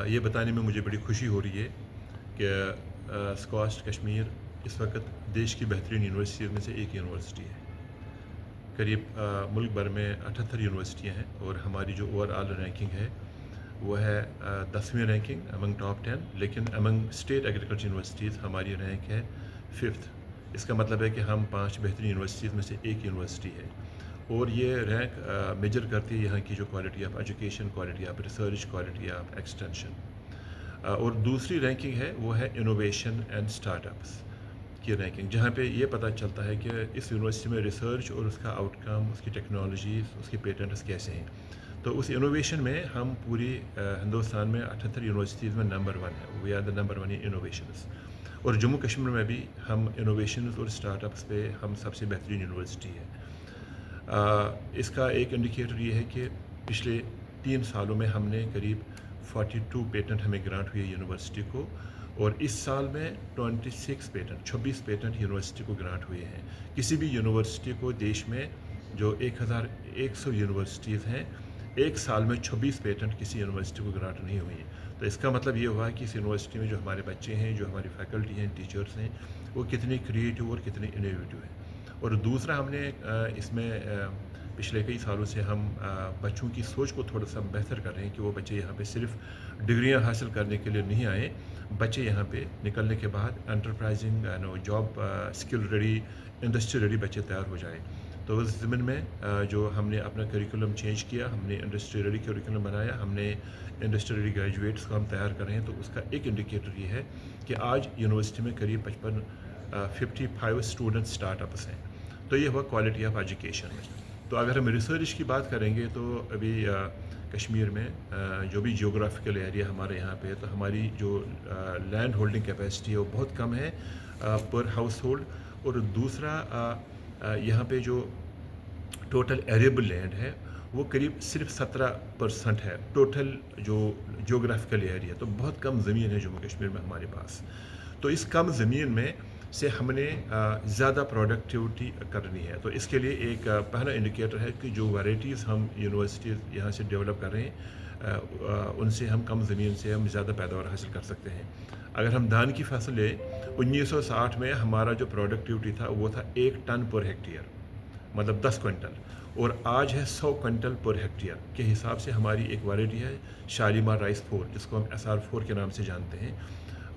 یہ بتانے میں مجھے بڑی خوشی ہو رہی ہے کہ اسکاسٹ کشمیر اس وقت دیش کی بہترین یونیورسٹیز میں سے ایک یونیورسٹی ہے۔ قریب ملک بھر میں 78 یونیورسٹیاں ہیں اور ہماری جو اوور آل رینکنگ ہے وہ ہے 10ویں رینکنگ امنگ ٹاپ 10، لیکن امنگ اسٹیٹ ایگریکلچر یونیورسٹیز ہماری رینک ہے 5th۔ اس کا مطلب ہے کہ ہم 5 بہترین یونیورسٹیز میں سے ایک یونیورسٹی ہے، اور یہ رینک میجر کرتی ہے یہاں کی جو quality of education, quality of research, quality of extension. اور دوسری رینکنگ ہے وہ ہے انوویشن اینڈ اسٹارٹ اپس کی رینکنگ، جہاں پہ یہ پتہ چلتا ہے کہ اس یونیورسٹی میں ریسرچ اور اس کا آؤٹ کم، اس کی ٹیکنالوجیز، اس کی پیٹنٹس کیسے ہیں۔ تو اس انوویشن میں ہم پوری ہندوستان میں 78 یونیورسٹیز میں نمبر 1 ہے، we are the number 1 in innovations. اور جموں کشمیر میں بھی ہم انوویشنز اور اسٹارٹ اپس پہ ہم سب سے بہترین یونیورسٹی ہے۔ اس کا ایک انڈیکیٹر یہ ہے کہ پچھلے 3 سالوں میں ہم نے قریب 42 پیٹنٹ ہمیں گرانٹ ہوئی ہے یونیورسٹی کو، اور اس سال میں 26 پیٹنٹ یونیورسٹی کو گرانٹ ہوئے ہیں۔ کسی بھی یونیورسٹی کو دیش میں جو 1100 یونیورسٹیز ہیں، ایک سال میں 26 پیٹنٹ کسی یونیورسٹی کو گرانٹ نہیں ہوئی ہیں۔ تو اس کا مطلب یہ ہوا کہ اس یونیورسٹی میں جو ہمارے بچے ہیں، جو ہماری فیکلٹی ہیں، ٹیچرز ہیں، وہ کتنے کریٹیو اور کتنے انوویٹیو ہیں۔ اور دوسرا ہم نے اس میں پچھلے کئی سالوں سے ہم بچوں کی سوچ کو تھوڑا سا بہتر کر رہے ہیں کہ وہ بچے یہاں پہ صرف ڈگریاں حاصل کرنے کے لیے نہیں آئے، بچے یہاں پہ نکلنے کے بعد enterprising job skill ready, industry ready بچے تیار ہو جائیں۔ تو اس ضمن میں جو ہم نے اپنا کریکولم چینج کیا، ہم نے انڈسٹری ریڈی کریکولم بنایا، ہم نے انڈسٹری ریڈی گریجویٹس کو ہم تیار کر رہے ہیں۔ تو اس کا ایک انڈیکیٹر یہ ہے کہ آج یونیورسٹی میں قریب 55 اسٹوڈنٹ اسٹارٹ اپس ہیں۔ تو یہ ہوا کوالٹی آف ایجوکیشن میں۔ تو اگر ہم ریسرچ کی بات کریں گے تو ابھی کشمیر میں جو بھی جیوگرافیکل ایریا ہمارے یہاں پہ ہے، تو ہماری جو لینڈ ہولڈنگ کیپیسٹی ہے وہ بہت کم ہے پر ہاؤس ہولڈ۔ اور دوسرا یہاں پہ جو ٹوٹل ایریبل لینڈ ہے وہ قریب صرف 17% ہے ٹوٹل جو جیوگرافیکل ایریا، تو بہت کم زمین ہے جموں کشمیر میں ہمارے پاس۔ تو اس کم زمین میں سے ہم نے زیادہ پروڈکٹیوٹی کرنی ہے۔ تو اس کے لیے ایک پہلا انڈیکیٹر ہے کہ جو ویرائٹیز ہم یونیورسٹیز یہاں سے ڈیولپ کر رہے ہیں ان سے ہم کم زمین سے ہم زیادہ پیداوار حاصل کر سکتے ہیں۔ اگر ہم دھان کی فصل لیں، 1960 میں ہمارا جو پروڈکٹیوٹی تھا وہ تھا 1 ٹن پر ہیکٹیئر، مطلب 10 کوئنٹل، اور آج ہے 100 کوئنٹل پر ہیکٹیئر کے حساب سے ہماری ایک ویرائٹی ہے شالیمار رائس 4، جس کو ہم SR4 کے نام سے جانتے ہیں۔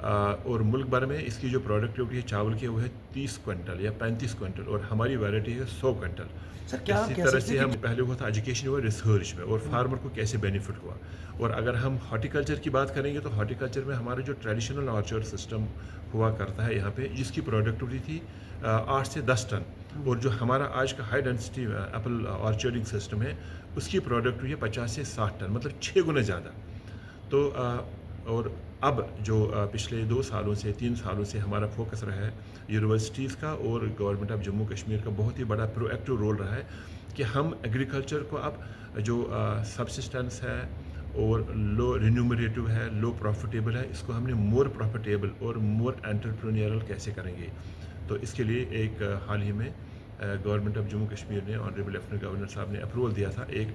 اور ملک بھر میں اس کی جو پروڈکٹیوٹی ہے چاول کی وہ ہے 30 کوئنٹل یا 35 کوئنٹل، اور ہماری ویرائٹی ہے 100 کوئنٹل۔ سر کیا اسی کہہ طرح سکتے سے ہیں ہم پہلے ہوا تھا ایجوکیشن ہوا ریسرچ میں، اور فارمر کو کیسے بینیفٹ ہوا۔ اور اگر ہم ہارٹیکلچر کی بات کریں گے تو ہارٹیکلچر میں ہمارا جو ٹریڈیشنل آرچر سسٹم ہوا کرتا ہے یہاں پہ، جس کی پروڈکٹیوٹی تھی 8 سے 10 ٹن، اور جو ہمارا آج کا ہائی ڈینسٹی ایپل آرچرڈنگ سسٹم ہے اس کی پروڈکٹیوٹی ہے 50 سے 60 ٹن، مطلب 6 گنا زیادہ۔ تو اور اب جو پچھلے 2 سالوں سے 3 سالوں سے ہمارا فوکس رہا ہے یونیورسٹیز کا اور گورنمنٹ آف جموں کشمیر کا بہت ہی بڑا پرو ایکٹیو رول رہا ہے کہ ہم ایگریکلچر کو اب جو سبسسٹنس ہے اور لو رینیومریٹو ہے، لو پروفیٹیبل ہے، اس کو ہم نے مور پروفیٹیبل اور مور انٹرپرینیورل کیسے کریں گے۔ تو اس کے لیے ایک حال ہی میں گورنمنٹ آف جموں کشمیر نے، آنریبل لیفٹیننٹ گورنر صاحب نے اپروول دیا تھا ایک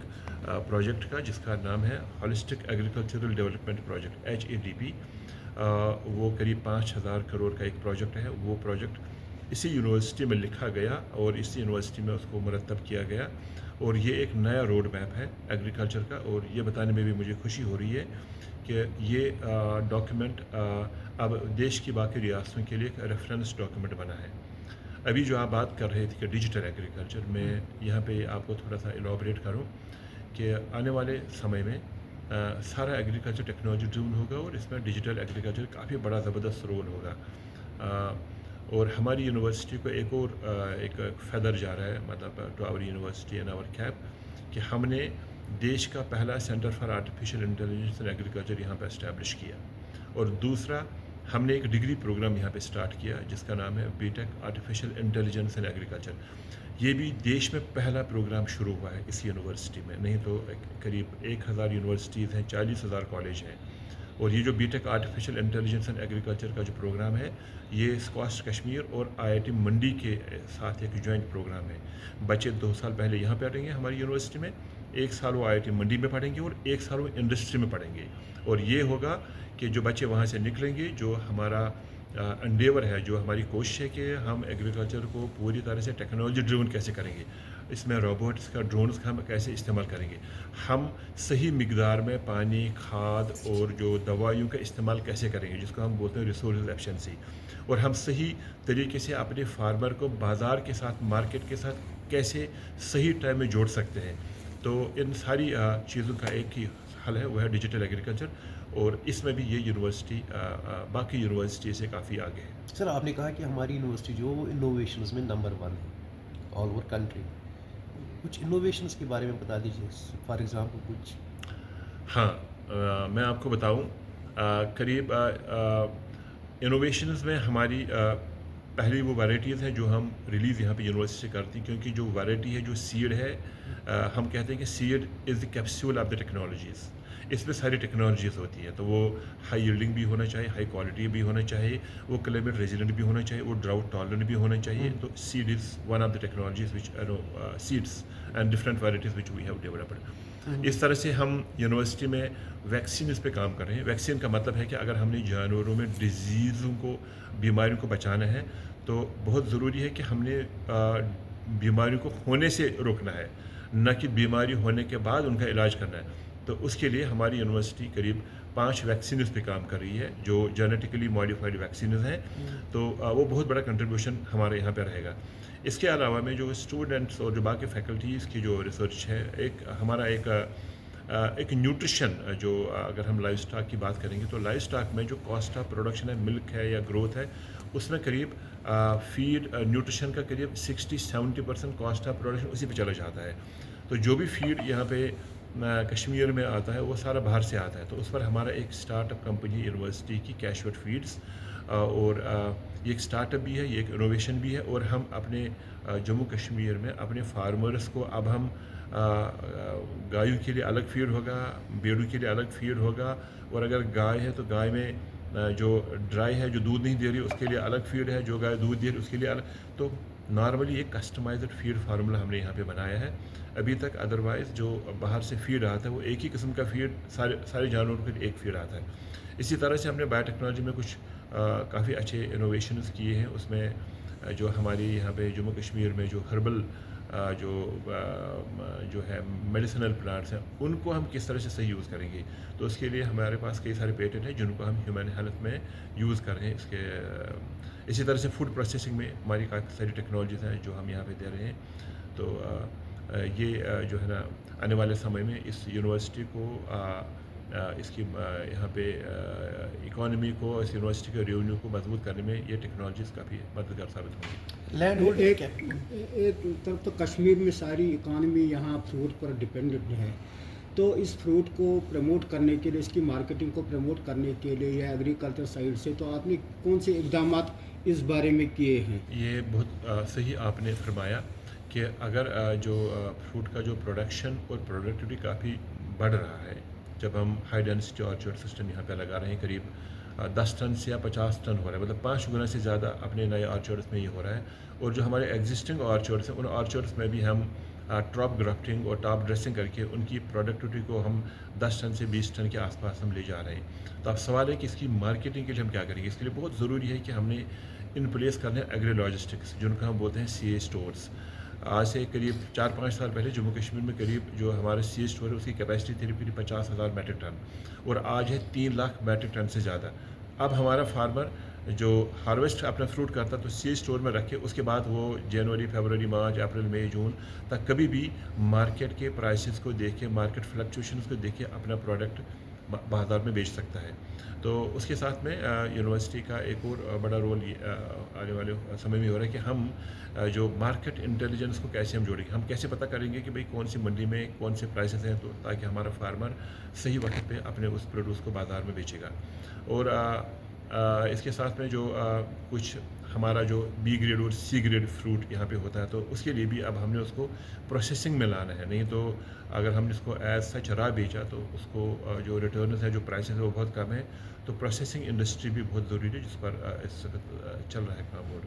پروجیکٹ کا جس کا نام ہے holistic agricultural development project HADP۔ وہ قریب 5000 کروڑ کا ایک پروجیکٹ ہے۔ وہ پروجیکٹ اسی یونیورسٹی میں لکھا گیا اور اسی یونیورسٹی میں اس کو مرتب کیا گیا، اور یہ ایک نیا روڈ میپ ہے ایگریکلچر کا۔ اور یہ بتانے میں بھی مجھے خوشی ہو رہی ہے کہ یہ ڈاکیومنٹ اب دیش کی باقی ریاستوں کے لیے ایک ریفرنس ڈاکیومنٹ بنا ہے۔ ابھی جو آپ بات کر رہے تھے کہ ڈیجیٹل ایگریکلچر میں، یہاں پہ آپ کو تھوڑا سا ایلابریٹ کروں کہ آنے والے سمے میں سارا ایگریکلچر ٹیکنالوجی ڈرون ہوگا، اور اس میں ڈیجیٹل ایگریکلچر کافی بڑا زبردست رول ہوگا۔ اور ہماری یونیورسٹی کو ایک فیدر جا رہا ہے، مطلب to our university and our cap, کہ ہم نے دیش کا پہلا centre for artificial intelligence and agriculture یہاں پہ اسٹیبلش کیا، اور دوسرا ہم نے ایک ڈگری پروگرام یہاں پہ سٹارٹ کیا جس کا نام ہے BTech artificial intelligence and agriculture. یہ بھی دیش میں پہلا پروگرام شروع ہوا ہے اس یونیورسٹی میں، نہیں تو قریب 1000 یونیورسٹیز ہیں، 40,000 کالج ہیں۔ اور یہ جو BTech artificial intelligence and agriculture کا جو پروگرام ہے، یہ اسکاسٹ کشمیر اور IIT منڈی کے ساتھ ایک جوائنٹ پروگرام ہے۔ بچے 2 سال پہلے یہاں پہ رہیں گے ہماری یونیورسٹی میں، 1 سال وہ IIT منڈی میں پڑھیں گے اور 1 سال وہ انڈسٹری میں پڑھیں گے. اور یہ ہوگا کہ جو بچے وہاں سے نکلیں گے, جو ہمارا انڈیور ہے, جو ہماری کوشش ہے کہ ہم ایگریکلچر کو پوری طرح سے ٹیکنالوجی ڈریون کیسے کریں گے, اس میں روبوٹس کا, ڈرونس کا ہم کیسے استعمال کریں گے, ہم صحیح مقدار میں پانی, کھاد اور جو دوائیوں کا استعمال کیسے کریں گے, جس کو ہم بولتے ہیں ریسورس ایفیشنسی, اور ہم صحیح طریقے سے اپنے فارمر کو بازار کے ساتھ, مارکیٹ کے ساتھ کیسے صحیح ٹائم میں جوڑ سکتے ہیں. تو ان ساری چیزوں کا ایک ہی حل ہے, وہ ہے ڈیجیٹل ایگریکلچر, اور اس میں بھی یہ یونیورسٹی باقی یونیورسٹی سے کافی آگے ہے. سر آپ نے کہا کہ ہماری یونیورسٹی جو وہ انوویشنز میں نمبر 1 ہے آل اوور کنٹری. کچھ انوویشنز کے بارے میں بتا دیجیے, فار ایگزامپل کچھ. ہاں, میں آپ کو بتاؤں, قریب انوویشنز میں ہماری پہلی وہ ویرائٹیز ہیں جو ہم ریلیز یہاں پہ یونیورسٹی سے کرتی ہیں, کیونکہ جو ویرائٹی ہے, جو سیڈ ہے, ہم کہتے ہیں کہ seed is the capsule of the technologies. اس میں ساری ٹیکنالوجیز ہوتی ہیں, تو وہ ہائی یلڈنگ بھی ہونا چاہیے, ہائی کوالٹی بھی ہونا چاہیے, وہ کلائمیٹ ریزیلنٹ بھی ہونا چاہیے, وہ ڈراؤٹ ٹالرنٹ بھی ہونا چاہیے. تو seed is one of the technologies which seeds and different varieties which we have developed. اس طرح سے ہم یونیورسٹی میں ویکسین اس پہ کام کر رہے ہیں. ویکسین کا مطلب ہے کہ اگر ہم نے جانوروں میں ڈیزیزوں کو, بیماریوں کو بچانا ہے, تو بہت ضروری ہے کہ ہم نے بیماریوں کو ہونے سے روکنا ہے, نہ کہ بیماری ہونے کے بعد ان کا علاج کرنا ہے. تو اس کے لیے ہماری یونیورسٹی قریب 5 ویکسینز پہ کام کر رہی ہے, جو جینیٹیکلی ماڈیفائڈ ویکسینز ہیں. تو وہ بہت بڑا کنٹریبیوشن ہمارے یہاں پہ رہے گا. اس کے علاوہ میں جو اسٹوڈنٹس اور جو باقی فیکلٹیز کی جو ریسرچ ہے, ہمارا ایک نیوٹریشن, جو اگر ہم لائف اسٹاک کی بات کریں گے, تو لائف اسٹاک میں جو کاسٹ آف پروڈکشن ہے, ملک ہے یا گروتھ ہے, اس میں قریب فیڈ نیوٹریشن کا قریب 60-70% کاسٹ آف پروڈکشن اسی پہ چلا جاتا ہے. تو جو بھی فیڈ یہاں پہ کشمیر میں آتا ہے, وہ سارا باہر سے آتا ہے. تو اس پر ہمارا ایک اسٹارٹ اپ کمپنی یونیورسٹی کی, کیشوٹ فیڈس, اور یہ ایک اسٹارٹ اپ بھی ہے, یہ ایک انوویشن بھی ہے. اور ہم اپنے جموں کشمیر میں اپنے فارمرز کو اب ہم گایوں کے لیے الگ فیڈ ہوگا, بیڑوں کے لیے الگ فیڈ ہوگا, اور اگر گائے ہے تو گائے میں جو ڈرائی ہے, جو دودھ نہیں دے رہی, اس کے لیے الگ فیڈ ہے, جو گائے دودھ دے رہی اس کے لیے الگ. تو نارملی ایک کسٹمائزڈ فیڈ فارمولا ہم نے یہاں پہ بنایا ہے. ابھی تک ادروائز جو باہر سے فیڈ آتا ہے, وہ ایک ہی قسم کا فیڈ سارے جانوروں کے لیے ایک فیڈ آتا ہے. اسی طرح سے ہم نے بایو ٹیکنالوجی میں کچھ کافی اچھے انوویشنز کیے ہیں. اس میں جو ہماری یہاں پہ جموں کشمیر میں جو ہربل جو ہے میڈیسنل پلانٹس ہیں, ان کو ہم کس طرح سے صحیح یوز کریں گے. تو اس کے لیے ہمارے پاس کئی سارے پیٹنٹ ہیں جن کو ہم ہیومن ہیلتھ میں یوز کر رہے ہیں. اسی طرح سے فوڈ پروسیسنگ میں ہماری کافی ساری ٹیکنالوجیز ہیں جو ہم یہاں پہ دے رہے ہیں. تو یہ جو ہے نا, آنے والے سمے میں اس یونیورسٹی کو, اس کی یہاں پہ اکانومی کو, اس یونیورسٹی کے ریونیو کو مضبوط کرنے میں یہ ٹیکنالوجیز کافی مددگار ثابت ہوں گی. لینڈ ہولڈنگ کیا؟ ایک طرف تو کشمیر میں ساری اکانومی یہاں فروٹ پر ڈپینڈنٹ ہے, تو اس فروٹ کو پروموٹ کرنے کے لیے, اس کی مارکیٹنگ کو پروموٹ کرنے کے لیے یا ایگریکلچر سائڈ سے, تو آپ نے کون سے اقدامات اس بارے میں کیے ہیں؟ یہ بہت صحیح آپ نے فرمایا کہ اگر جو فروٹ کا جو پروڈکشن اور پروڈکٹیوٹی کافی بڑھ رہا ہے, جب ہم ہائی ڈینسٹی آرچرڈ سسٹم یہاں پہ لگا رہے ہیں, قریب 10 ٹن سے یا 50 ٹن ہو رہا ہے, مطلب 5 گنا سے زیادہ اپنے نئے آرچرڈس میں یہ ہو رہا ہے. اور جو ہمارے ایگزسٹنگ آرچرڈس ہیں, ان آرچرڈس میں بھی ہم ٹاپ گرافٹنگ اور ٹاپ ڈریسنگ کر کے ان کی پروڈکٹیوٹی کو ہم 10 ٹن سے 20 ٹن کے آس پاس ہم لے جا رہے ہیں. تو اب سوال ہے کہ اس کی مارکیٹنگ کے لیے ہم کیا کریں گے. اس کے لیے بہت ضروری ہے کہ ہم نے ان پلیس کرنے ایگری لاجسٹکس, جن کو ہم بولتے ہیں سی اے اسٹورس. آج سے قریب 4-5 سال پہلے جموں کشمیر میں قریب جو ہمارے سی اے اسٹور ہے, اس کی کیپیسٹی تھی قریب 50,000 میٹرک ٹن, اور آج ہے 3 لاکھ میٹرک ٹن سے زیادہ. اب ہمارا فارمر جو ہارویسٹ اپنا فروٹ کرتا تو سی اسٹور میں رکھے, اس کے بعد وہ جنوری, فیبروری, مارچ, اپریل, مئی, جون تک کبھی بھی مارکیٹ کے پرائسز کو دیکھ کے, مارکیٹ فلکچویشنز کو دیکھ کے اپنا پروڈکٹ بازار میں بیچ سکتا ہے. تو اس کے ساتھ میں یونیورسٹی کا ایک اور بڑا رول آنے والے سمے میں ہو رہا ہے کہ ہم جو مارکیٹ انٹیلیجنس کو کیسے ہم جوڑیں گے, ہم کیسے پتہ کریں گے کہ بھئی کون سی منڈی میں کون سے پرائسز ہیں, تو تاکہ ہمارا فارمر صحیح وقت پہ اپنے اس پروڈیوس کو بازار میں بیچے گا. اور اس کے ساتھ میں جو کچھ ہمارا جو بی گریڈ اور سی گریڈ فروٹ یہاں پہ ہوتا ہے, تو اس کے لیے بھی اب ہم نے اس کو پروسیسنگ میں لانا ہے. نہیں تو اگر ہم نے اس کو ایز سچ را بیچا تو اس کو جو ریٹرنز ہیں, جو پرائسز ہیں, وہ بہت کم ہیں. تو پروسیسنگ انڈسٹری بھی بہت ضروری ہے, جس پر اس وقت چل رہا ہے کام, اور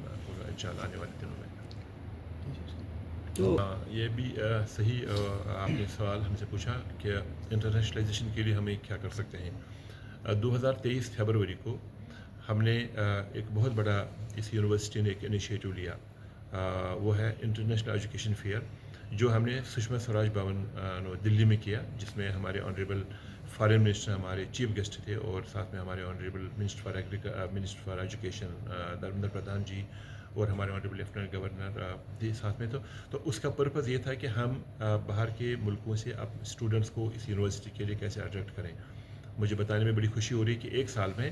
ہوگا انشاءاللہ آنے والے دنوں میں. تو یہ بھی صحیح آپ نے سوال ہم سے پوچھا کہ انٹرنیشنلائزیشن کے لیے ہمیں کیا کر سکتے ہیں. 2023 فیبروری کو ہم نے ایک بہت بڑا اس یونیورسٹی نے ایک انیشیٹو لیا. وہ ہے انٹرنیشنل ایجوکیشن فیئر جو ہم نے سشما سوراج بھون دلی میں کیا, جس میں ہمارے آنریبل فارن منسٹر ہمارے چیف گیسٹ تھے اور ساتھ میں ہمارے honourable minister for education Dharmendra Pradhan ji اور ہمارے آنریبل لیفٹیننٹ گورنر بھی ساتھ میں. تو اس کا پرپز یہ تھا کہ ہم باہر کے ملکوں سے اب اسٹوڈنٹس کو اس یونیورسٹی کے لیے کیسے اٹریکٹ کریں. مجھے بتانے میں بڑی خوشی ہو رہی ہے کہ ایک سال میں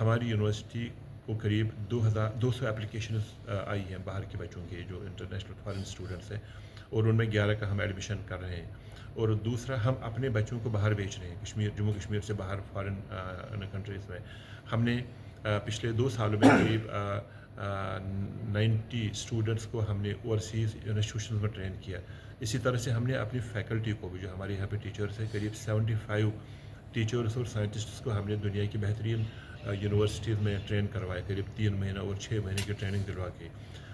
ہماری یونیورسٹی کو قریب 200 اپلیکیشنز آئی ہیں باہر کے بچوں کے جو انٹرنیشنل فارن اسٹوڈنٹس ہیں, اور ان میں 11 کا ہم ایڈمیشن کر رہے ہیں. اور دوسرا, ہم اپنے بچوں کو باہر بھیج رہے ہیں جموں کشمیر سے باہر فارن کنٹریز میں. ہم نے پچھلے 2 سالوں میں قریب 90 اسٹوڈنٹس کو ہم نے اوورسیز انسٹیٹیوشنز میں ٹرین کیا. اسی طرح سے ہم نے اپنی فیکلٹی کو بھی, جو ہمارے یہاں پہ ٹیچرس ہیں, قریب 75 ٹیچرس اور سائنٹسٹس کو ہم نے دنیا کی بہترین یونیورسٹیز میں ٹرین کروایا, قریب 3 مہینہ اور 6 مہینے کی ٹریننگ دلوا کے.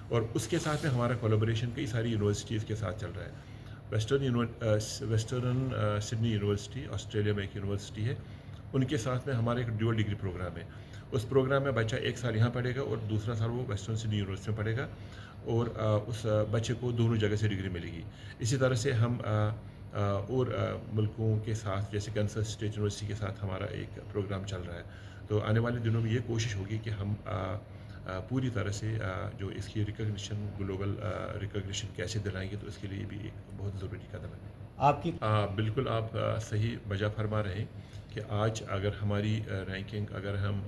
اور اس کے ساتھ میں ہمارا کولیبریشن کئی ساری یونیورسٹیز کے ساتھ چل رہا ہے. ویسٹرن سڈنی یونیورسٹی آسٹریلیا میں ایک یونیورسٹی ہے, ان کے ساتھ میں ہمارا ایک ڈیول ڈگری پروگرام ہے. اس پروگرام میں بچہ 1 سال یہاں پڑھے گا اور دوسرا سال وہ ویسٹرن سڈنی یونیورسٹی میں پڑھے گا, اور اس بچے کو دونوں جگہ سے ڈگری ملے گی. اسی طرح سے ہم اور ملکوں کے ساتھ, جیسے کینسر اسٹیٹ یونیورسٹی کے ساتھ ہمارا ایک پروگرام چل رہا ہے. تو آنے والے دنوں میں یہ کوشش ہوگی کہ ہم پوری طرح سے جو اس کی ریکگنیشن, گلوبل ریکگنیشن کیسے دلائیں گے, تو اس کے لیے بھی ایک بہت ضروری قدم ہے. آپ کی بالکل آپ صحیح بجا فرما رہے ہیں کہ آج اگر ہماری رینکنگ, اگر ہم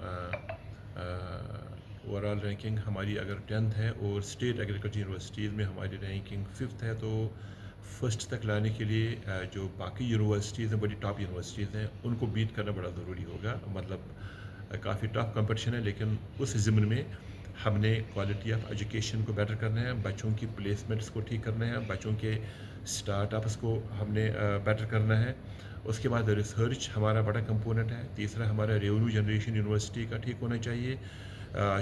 اوور آل رینکنگ ہماری اگر 10th ہے اور اسٹیٹ ایگریکلچر یونیورسٹیز میں ہماری رینکنگ 5th ہے, تو فرسٹ تک لانے کے لیے جو باقی یونیورسٹیز ہیں, بڑی ٹاپ یونیورسٹیز ہیں, ان کو بیٹ کرنا بڑا ضروری ہوگا. مطلب کافی ٹف کمپٹیشن ہے, لیکن اس ضمن میں ہم نے کوالٹی آف ایجوکیشن کو بیٹر کرنا ہے, بچوں کی پلیسمنٹس کو ٹھیک کرنا ہے, بچوں کے اسٹارٹ اپس کو ہم نے بیٹر کرنا ہے. اس کے بعد ریسرچ ہمارا بڑا کمپوننٹ ہے. تیسرا, ہمارا ریونیو جنریشن یونیورسٹی کا ٹھیک ہونا چاہیے.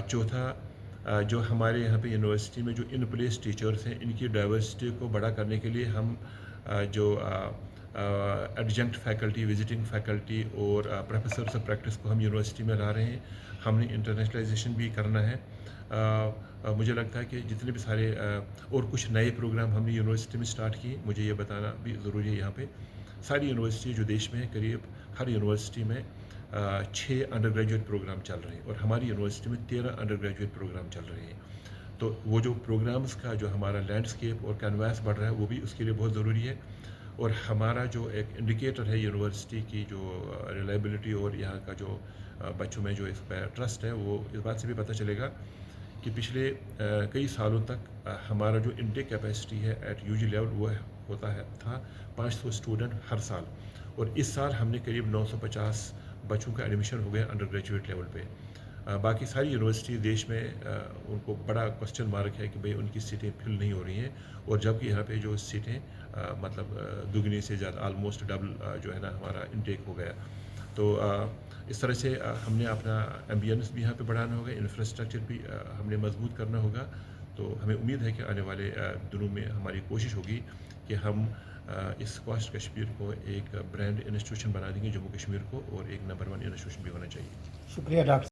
چوتھا, جو ہمارے یہاں پہ یونیورسٹی میں جو ان پلیس ٹیچرس ہیں, ان کی ڈائیورسٹی کو بڑا کرنے کے لیے ہم جو ایڈجنکٹ فیکلٹی, وزٹنگ فیکلٹی اور پروفیسرس آف پریکٹس کو ہم یونیورسٹی میں لا رہے ہیں. ہم نے انٹرنیشنلائزیشن بھی کرنا ہے. مجھے لگتا ہے کہ جتنے بھی سارے اور کچھ نئے پروگرام ہم نے یونیورسٹی میں سٹارٹ کیے. مجھے یہ بتانا بھی ضروری ہے یہاں پہ, ساری یونیورسٹی جو دیش میں ہے, قریب ہر یونیورسٹی میں 6 انڈر گریجویٹ پروگرام چل رہے ہیں, اور ہماری یونیورسٹی میں 13 انڈر گریجویٹ پروگرام چل رہے ہیں. تو وہ جو پروگرامز کا جو ہمارا لینڈسکیپ اور کینواس بڑھ رہا ہے, وہ بھی اس کے لیے بہت ضروری ہے. اور ہمارا جو ایک انڈیکیٹر ہے یونیورسٹی کی جو ریلائبلٹی اور یہاں کا جو بچوں میں جو اس پہ ٹرسٹ ہے, وہ اس بات سے بھی پتہ چلے گا کہ پچھلے کئی سالوں تک ہمارا جو انٹیک کیپیسٹی ہے ایٹ یو جی لیول, وہ تھا 500 اسٹوڈنٹ ہر سال, اور اس سال ہم نے قریب 950 بچوں کا ایڈمیشن ہو گیا انڈر گریجویٹ لیول پہ. باقی ساری یونیورسٹی دیش میں ان کو بڑا کوسچن مارک ہے کہ بھئی ان کی سیٹیں فل نہیں ہو رہی ہیں, اور جبکہ یہاں پہ جو سیٹیں مطلب دگنی سے زیادہ, آلموسٹ ڈبل جو ہے نا ہمارا انٹیک ہو گیا. تو اس طرح سے ہم نے اپنا ایمبینس بھی یہاں پہ بڑھانا ہوگا, انفراسٹرکچر بھی ہم نے مضبوط کرنا ہوگا. تو ہمیں امید ہے کہ آنے والے دنوں میں ہماری کوشش ہوگی کہ ہم اس کاسٹ کشمیر کو ایک برانڈ انسٹیٹیوشن بنا دیں گے جموں کشمیر کو, اور ایک نمبر 1 انسٹیٹیوشن بھی ہونا چاہیے. شکریہ ڈاکٹر